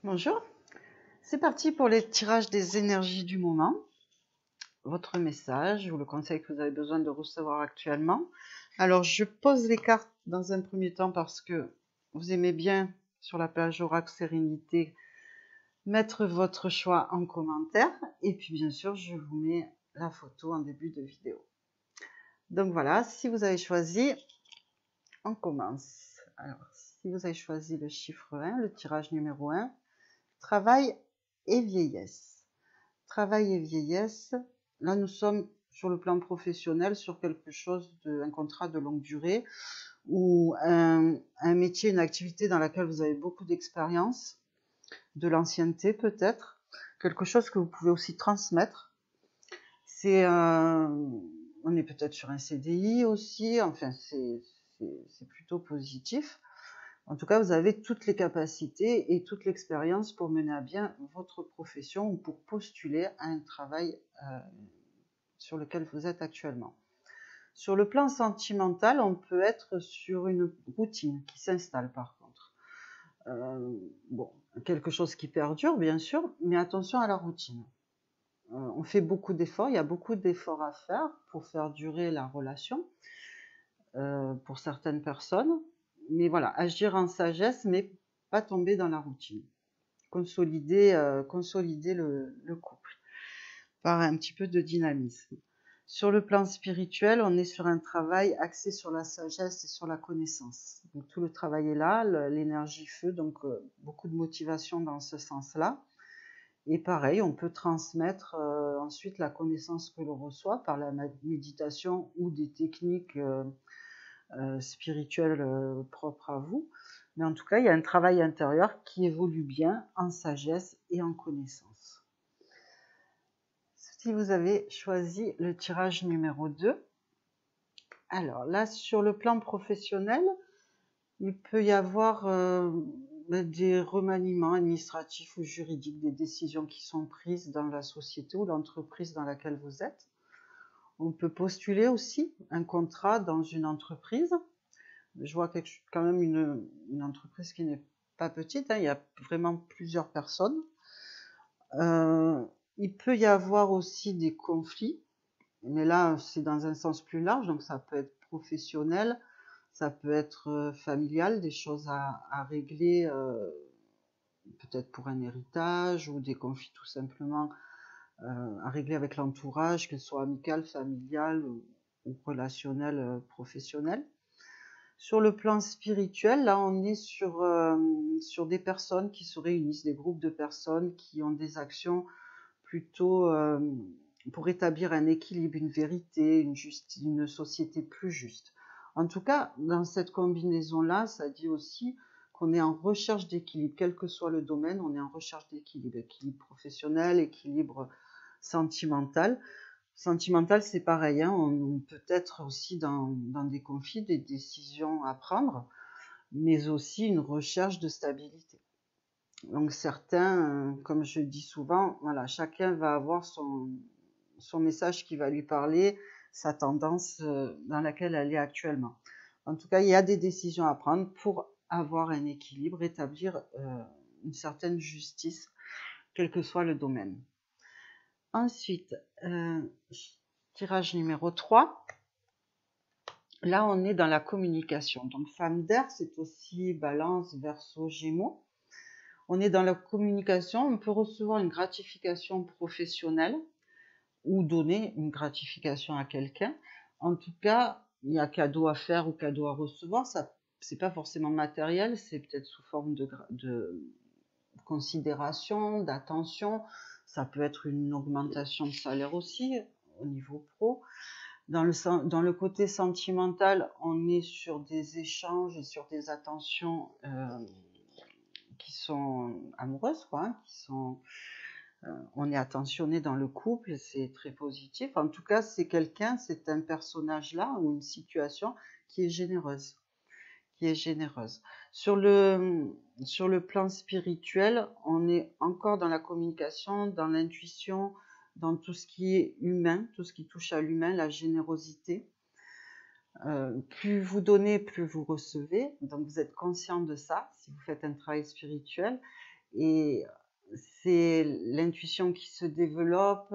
Bonjour, c'est parti pour les tirages des énergies du moment. Votre message ou le conseil que vous avez besoin de recevoir actuellement. Alors, je pose les cartes dans un premier temps parce que vous aimez bien, sur la page Oracle Sérénité, mettre votre choix en commentaire. Et puis, bien sûr, je vous mets la photo en début de vidéo. Donc voilà, si vous avez choisi, on commence. Alors, si vous avez choisi le chiffre 1, le tirage numéro 1, travail et vieillesse. Travail et vieillesse, là nous sommes sur le plan professionnel sur quelque chose un contrat de longue durée ou un métier, une activité dans laquelle vous avez beaucoup d'expérience, de l'ancienneté peut-être, quelque chose que vous pouvez aussi transmettre. On est peut-être sur un CDI aussi, enfin c'est plutôt positif. En tout cas, vous avez toutes les capacités et toute l'expérience pour mener à bien votre profession ou pour postuler à un travail sur lequel vous êtes actuellement. Sur le plan sentimental, on peut être sur une routine qui s'installe par contre. Bon, quelque chose qui perdure bien sûr, mais attention à la routine. On fait beaucoup d'efforts, il y a beaucoup d'efforts à faire pour faire durer la relation pour certaines personnes. Mais voilà, agir en sagesse, mais pas tomber dans la routine. Consolider le couple par un petit peu de dynamisme. Sur le plan spirituel, on est sur un travail axé sur la sagesse et sur la connaissance. Donc tout le travail est là, l'énergie feu, donc beaucoup de motivation dans ce sens-là. Et pareil, on peut transmettre ensuite la connaissance que l'on reçoit par la méditation ou des techniques spirituelles propres à vous. Mais en tout cas, il y a un travail intérieur qui évolue bien en sagesse et en connaissance. Si vous avez choisi le tirage numéro 2, alors là, sur le plan professionnel, il peut y avoir des remaniements administratifs ou juridiques, des décisions qui sont prises dans la société ou l'entreprise dans laquelle vous êtes. On peut postuler aussi un contrat dans une entreprise. Je vois quand même une entreprise qui n'est pas petite, hein, il y a vraiment plusieurs personnes. Il peut y avoir aussi des conflits, mais là c'est dans un sens plus large, donc ça peut être professionnel, ça peut être familial, des choses à régler, peut-être pour un héritage ou des conflits tout simplement à régler avec l'entourage, qu'elle soit amical, familial ou relationnel, professionnel. Sur le plan spirituel, là, on est sur des personnes qui se réunissent, des groupes de personnes qui ont des actions plutôt pour établir un équilibre, une vérité, une société plus juste. En tout cas, dans cette combinaison-là, ça dit aussi qu'on est en recherche d'équilibre, quel que soit le domaine, on est en recherche d'équilibre, équilibre professionnel, équilibre sentimental. Sentimental, c'est pareil, hein, on peut être aussi dans des conflits, des décisions à prendre, mais aussi une recherche de stabilité. Donc certains, comme je dis souvent, voilà, chacun va avoir son message qui va lui parler, sa tendance dans laquelle elle est actuellement. En tout cas, il y a des décisions à prendre pour avoir un équilibre, établir une certaine justice, quel que soit le domaine. Ensuite, tirage numéro 3. Là, on est dans la communication. Donc, femme d'air, c'est aussi balance, verseau, gémeaux. On est dans la communication. On peut recevoir une gratification professionnelle ou donner une gratification à quelqu'un. En tout cas, il y a cadeau à faire ou cadeau à recevoir. Ça, c'est pas forcément matériel. C'est peut-être sous forme de considération, d'attention. Ça peut être une augmentation de salaire aussi au niveau pro. Dans le côté sentimental, on est sur des échanges et sur des attentions qui sont amoureuses, quoi, hein, on est attentionné dans le couple, c'est très positif. En tout cas, c'est un personnage là ou une situation qui est généreuse, Sur le plan spirituel, on est encore dans la communication, dans l'intuition, dans tout ce qui est humain, tout ce qui touche à l'humain, la générosité. Plus vous donnez, plus vous recevez. Donc vous êtes conscient de ça si vous faites un travail spirituel. Et c'est l'intuition qui se développe,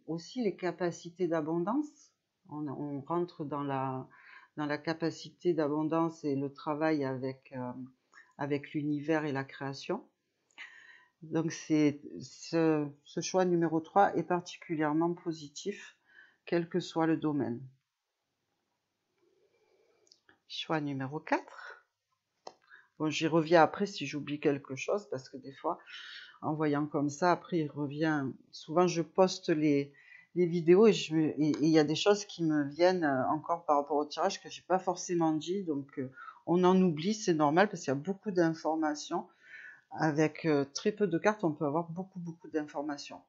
aussi les capacités d'abondance. On rentre dans la capacité d'abondance et le travail avec l'univers et la création. Donc ce choix numéro 3 est particulièrement positif, quel que soit le domaine. Choix numéro 4. Bon, j'y reviens après si j'oublie quelque chose, parce que des fois, en voyant comme ça, après il revient. Souvent, je poste les vidéos et il y a des choses qui me viennent encore par rapport au tirage que j'ai pas forcément dit. Donc, on en oublie, c'est normal, parce qu'il y a beaucoup d'informations. Avec très peu de cartes, on peut avoir beaucoup d'informations.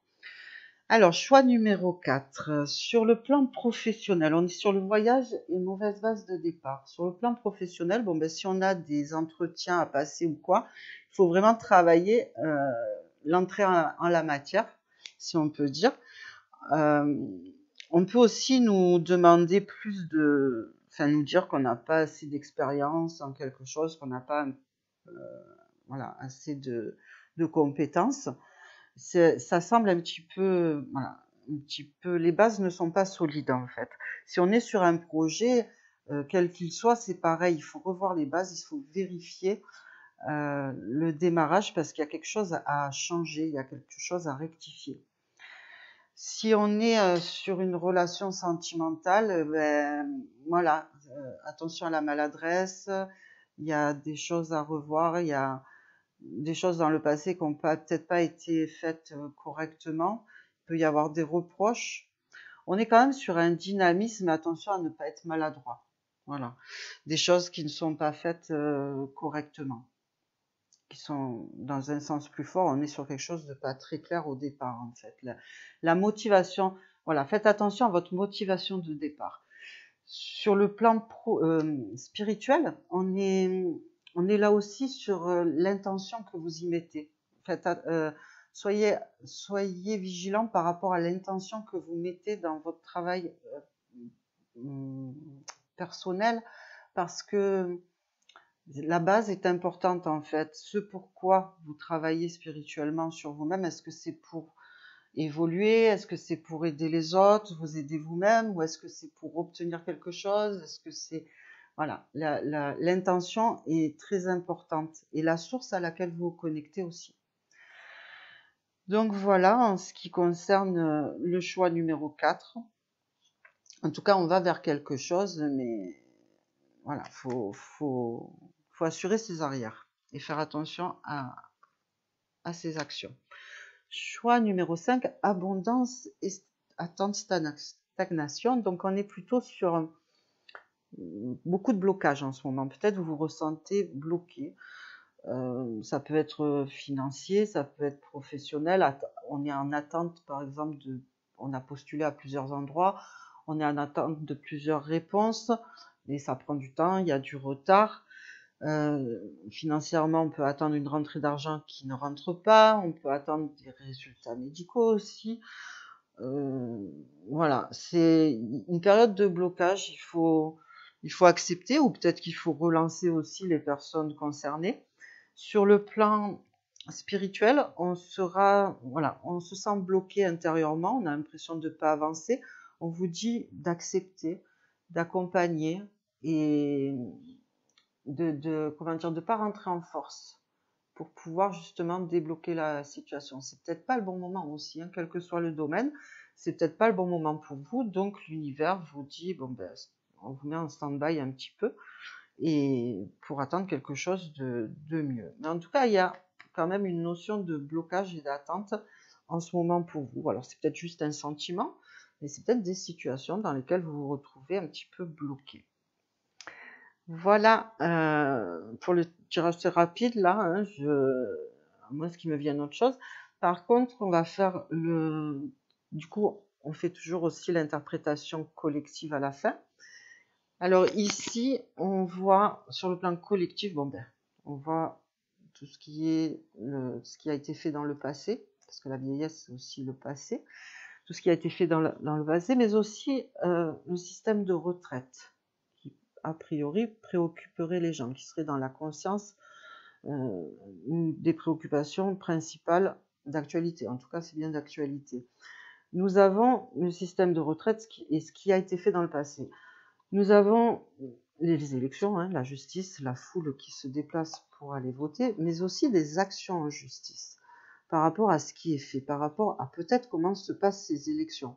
Alors, choix numéro 4. Sur le plan professionnel, on est sur le voyage et mauvaise base de départ. Sur le plan professionnel, bon, ben, si on a des entretiens à passer ou quoi, il faut vraiment travailler l'entrée en la matière, si on peut dire. On peut aussi nous demander nous dire qu'on n'a pas assez d'expérience en quelque chose, qu'on n'a pas assez de compétences. Ça semble un petit peu, les bases ne sont pas solides en fait. Si on est sur un projet, quel qu'il soit, c'est pareil, il faut revoir les bases, il faut vérifier le démarrage, parce qu'il y a quelque chose à changer, il y a quelque chose à rectifier. Si on est sur une relation sentimentale, attention à la maladresse, il y a des choses à revoir, il y a des choses dans le passé qui n'ont peut-être pas été faites correctement. Il peut y avoir des reproches. On est quand même sur un dynamisme, attention à ne pas être maladroit. Voilà. Des choses qui ne sont pas faites correctement, qui sont dans un sens plus fort. On est sur quelque chose de pas très clair au départ, en fait. La motivation, voilà, faites attention à votre motivation de départ. Sur le plan spirituel, on est là aussi sur l'intention que vous y mettez. Soyez vigilant par rapport à l'intention que vous mettez dans votre travail personnel, parce que la base est importante en fait. Ce pourquoi vous travaillez spirituellement sur vous-même, est-ce que c'est pour évoluer, est-ce que c'est pour aider les autres, vous aider vous-même, ou est-ce que c'est pour obtenir quelque chose, est-ce que c'est... Voilà, l'intention est très importante, et la source à laquelle vous vous connectez aussi. Donc voilà, en ce qui concerne le choix numéro 4. En tout cas, on va vers quelque chose, mais voilà, faut assurer ses arrières et faire attention à ses actions. Choix numéro 5, abondance et attente stagnation. Donc on est plutôt sur beaucoup de blocages en ce moment. Peut-être vous vous ressentez bloqué. Ça peut être financier, ça peut être professionnel. On est en attente, par exemple, on a postulé à plusieurs endroits, on est en attente de plusieurs réponses, et ça prend du temps, il y a du retard. Financièrement, on peut attendre une rentrée d'argent qui ne rentre pas, on peut attendre des résultats médicaux aussi. Voilà, c'est une période de blocage, il faut accepter, ou peut-être qu'il faut relancer aussi les personnes concernées. Sur le plan spirituel, on se sent bloqué intérieurement, on a l'impression de ne pas avancer. On vous dit d'accepter, d'accompagner et de pas rentrer en force pour pouvoir justement débloquer la situation. C'est peut-être pas le bon moment aussi, hein, quel que soit le domaine, c'est peut-être pas le bon moment pour vous, donc l'univers vous dit, bon ben, on vous met en stand-by un petit peu, et pour attendre quelque chose de mieux. Mais en tout cas, il y a quand même une notion de blocage et d'attente en ce moment pour vous. Alors c'est peut-être juste un sentiment, mais c'est peut-être des situations dans lesquelles vous vous retrouvez un petit peu bloqué. Voilà, pour le tirage rapide, là, hein, moi, ce qui me vient autre chose. Par contre, on va faire du coup, on fait toujours aussi l'interprétation collective à la fin. Alors ici, on voit, sur le plan collectif, on voit tout ce qui a été fait dans le passé, parce que la vieillesse, c'est aussi le passé, tout ce qui a été fait dans le passé, mais aussi le système de retraite, a priori, préoccuperait les gens, qui seraient dans la conscience une des préoccupations principales d'actualité. En tout cas, c'est bien d'actualité. Nous avons le système de retraite et ce qui a été fait dans le passé. Nous avons les élections, hein, la justice, la foule qui se déplace pour aller voter, mais aussi des actions en justice par rapport à ce qui est fait, par rapport à peut-être comment se passent ces élections.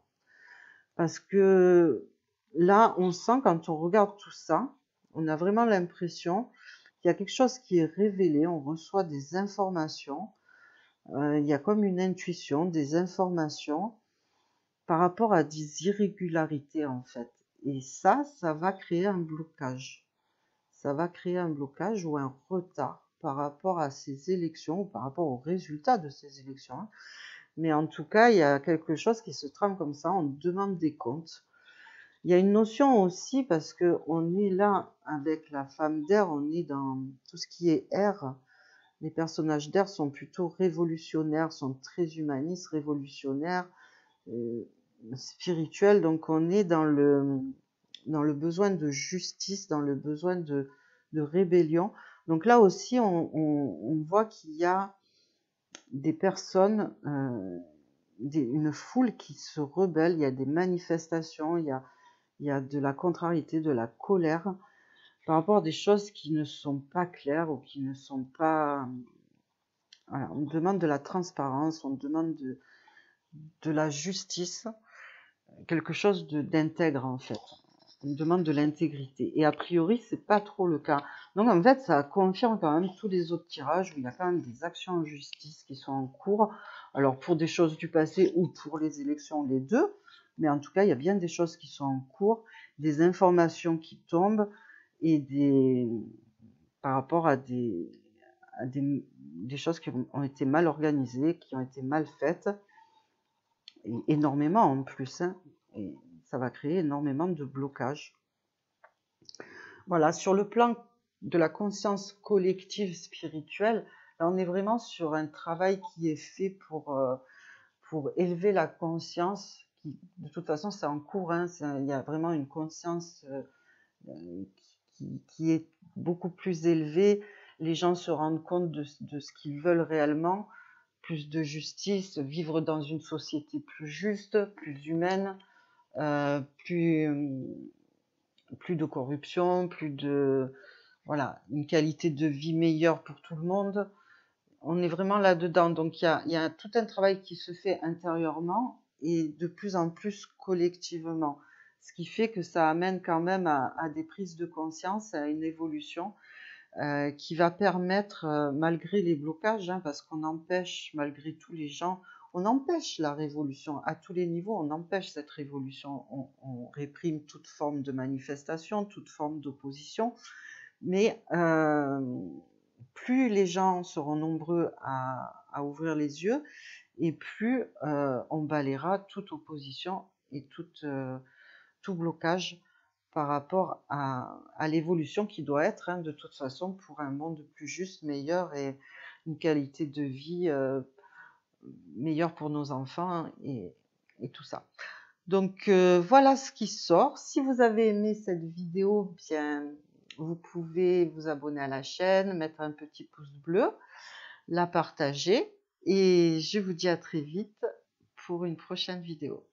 Parce que là, on sent, quand on regarde tout ça, on a vraiment l'impression qu'il y a quelque chose qui est révélé, on reçoit des informations, il y a comme une intuition, des informations par rapport à des irrégularités en fait. Et ça va créer un blocage. Ça va créer un blocage ou un retard par rapport à ces élections ou par rapport aux résultats de ces élections. Mais en tout cas, il y a quelque chose qui se trame comme ça, on demande des comptes. Il y a une notion aussi, parce qu'on est là avec la femme d'air, on est dans tout ce qui est air. Les personnages d'air sont plutôt révolutionnaires, sont très humanistes, révolutionnaires, spirituels. Donc on est dans le besoin de justice, dans le besoin de rébellion. Donc là aussi, on voit qu'il y a des personnes, une foule qui se rebelle, il y a des manifestations, il y a de la contrariété, de la colère par rapport à des choses qui ne sont pas claires ou qui ne sont pas... Voilà, on demande de la transparence, on demande de la justice, quelque chose d'intègre en fait. On demande de l'intégrité. Et a priori, c'est pas trop le cas. Donc en fait, ça confirme quand même tous les autres tirages où il y a quand même des actions en justice qui sont en cours. Alors pour des choses du passé ou pour les élections, les deux. Mais en tout cas, il y a bien des choses qui sont en cours, des informations qui tombent et par rapport à des choses qui ont été mal organisées, qui ont été mal faites, et énormément en plus. Hein, et ça va créer énormément de blocages. Voilà, sur le plan de la conscience collective spirituelle, là on est vraiment sur un travail qui est fait pour élever la conscience. De toute façon, c'est en cours, hein, il y a vraiment une conscience qui est beaucoup plus élevée. Les gens se rendent compte de ce qu'ils veulent réellement, plus de justice, vivre dans une société plus juste, plus humaine, plus de corruption, voilà, une qualité de vie meilleure pour tout le monde. On est vraiment là-dedans. Donc, il y a tout un travail qui se fait intérieurement et de plus en plus collectivement. Ce qui fait que ça amène quand même à des prises de conscience, à une évolution qui va permettre, malgré les blocages, hein, parce qu'on empêche, malgré tout les gens, on empêche la révolution à tous les niveaux, on empêche cette révolution, on réprime toute forme de manifestation, toute forme d'opposition, mais plus les gens seront nombreux à ouvrir les yeux, et plus on balayera toute opposition et tout blocage par rapport à l'évolution qui doit être, hein, de toute façon, pour un monde plus juste, meilleur et une qualité de vie meilleure pour nos enfants et tout ça. Donc voilà ce qui sort. Si vous avez aimé cette vidéo, bien vous pouvez vous abonner à la chaîne, mettre un petit pouce bleu, la partager et je vous dis à très vite pour une prochaine vidéo.